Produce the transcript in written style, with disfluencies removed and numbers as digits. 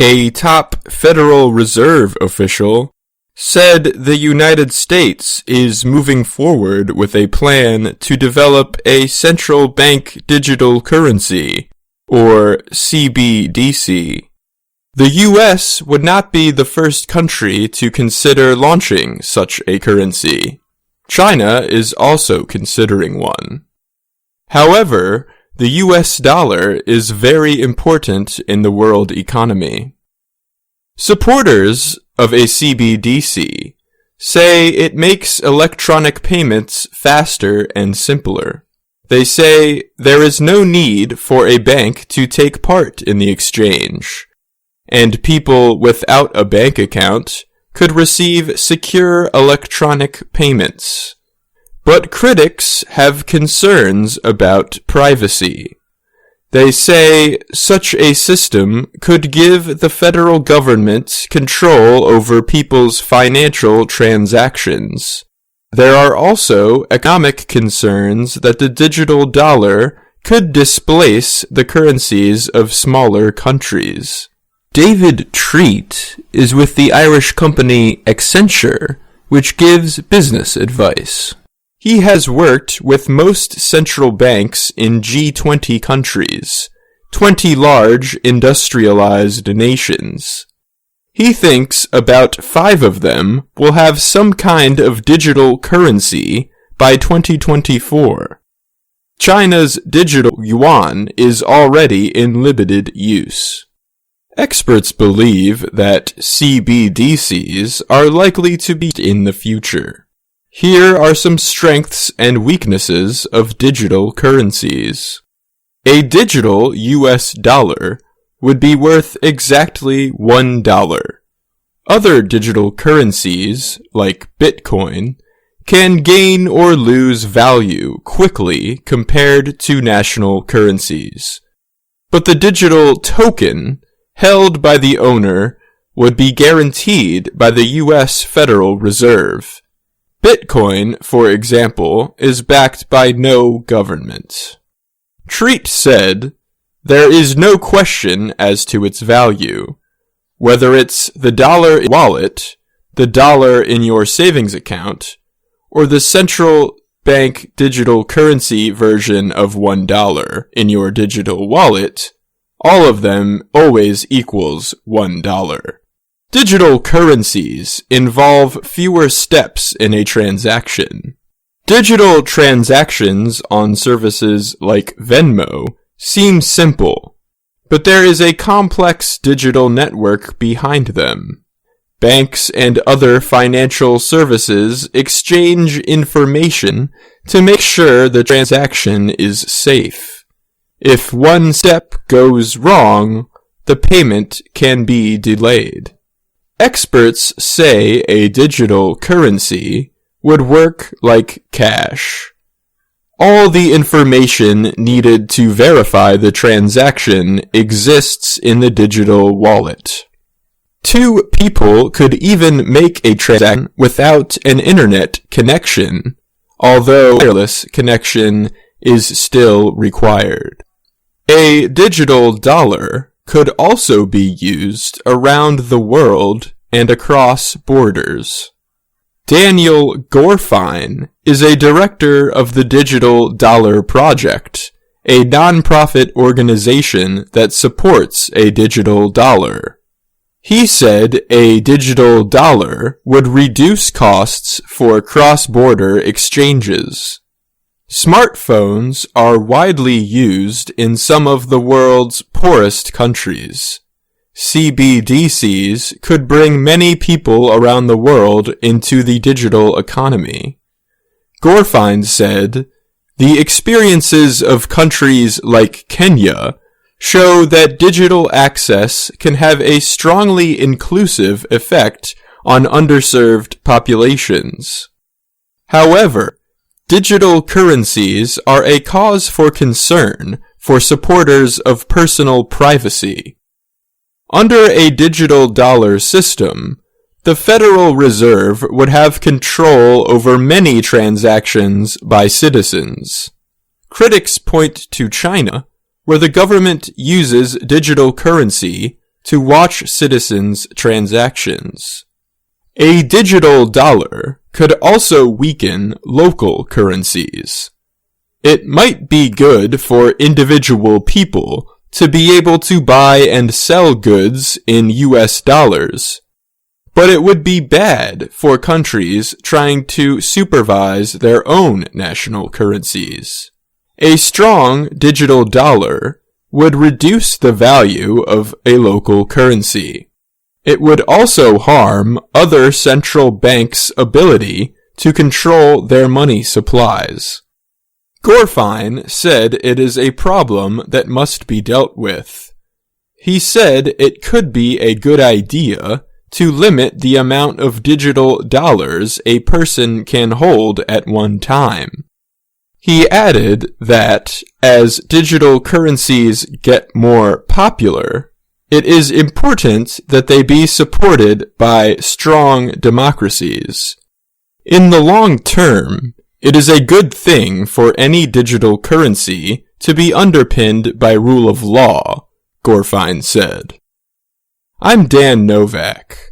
A top Federal Reserve official said the United States is moving forward with a plan to develop a central bank digital currency, or cbdc. The U.S. would not be the first country to consider launching such a currency. China is also considering one. However, the U.S. dollar is very important in the world economy. Supporters of a cbdc say it makes electronic payments faster and simpler. They say there is no need for a bank to take part in the exchange, and people without a bank account could receive secure electronic payments. But critics have concerns about privacy. They say such a system could give the federal government control over people's financial transactions. There are also economic concerns that the digital dollar could displace the currencies of smaller countries. David Treat is with the Irish company Accenture, which gives business advice. He has worked with most central banks in G20 countries, 20 large industrialized nations. He thinks about 5 of them will have some kind of digital currency by 2024. China's digital yuan is already in limited use. Experts believe that CBDCs are likely to be in the future. Here are some strengths and weaknesses of digital currencies. A digital US dollar would be worth exactly $1. Other digital currencies, like Bitcoin, can gain or lose value quickly compared to national currencies. But the digital token, held by the owner, would be guaranteed by the US Federal Reserve. Bitcoin, for example, is backed by no government. Treat said, "There is no question as to its value. Whether it's the dollar wallet, the dollar in your savings account, or the central bank digital currency version of $1 in your digital wallet, all of them always equals $1. Digital currencies involve fewer steps in a transaction. Digital transactions on services like Venmo seem simple, but there is a complex digital network behind them. Banks and other financial services exchange information to make sure the transaction is safe. If one step goes wrong, the payment can be delayed. Experts say a digital currency would work like cash. All the information needed to verify the transaction exists in the digital wallet. 2 people could even make a transaction without an internet connection, although wireless connection is still required. A digital dollar could also be used around the world and across borders. Daniel Gorfine is a director of the Digital Dollar Project, a nonprofit organization that supports a digital dollar. He said a digital dollar would reduce costs for cross-border exchanges. Smartphones are widely used in some of the world's poorest countries. CBDCs could bring many people around the world into the digital economy. Gorfine said, "The experiences of countries like Kenya show that digital access can have a strongly inclusive effect on underserved populations. However, digital currencies are a cause for concern for supporters of personal privacy. Under a digital dollar system, the Federal Reserve would have control over many transactions by citizens. Critics point to China, where the government uses digital currency to watch citizens' transactions. A digital dollar could also weaken local currencies. It might be good for individual people to be able to buy and sell goods in US dollars, but it would be bad for countries trying to supervise their own national currencies. A strong digital dollar would reduce the value of a local currency. It would also harm other central banks' ability to control their money supplies. Gorfine said it is a problem that must be dealt with. He said it could be a good idea to limit the amount of digital dollars a person can hold at one time. He added that, as digital currencies get more popular, it is important that they be supported by strong democracies. In the long term, it is a good thing for any digital currency to be underpinned by rule of law, Gorfine said. I'm Dan Novak.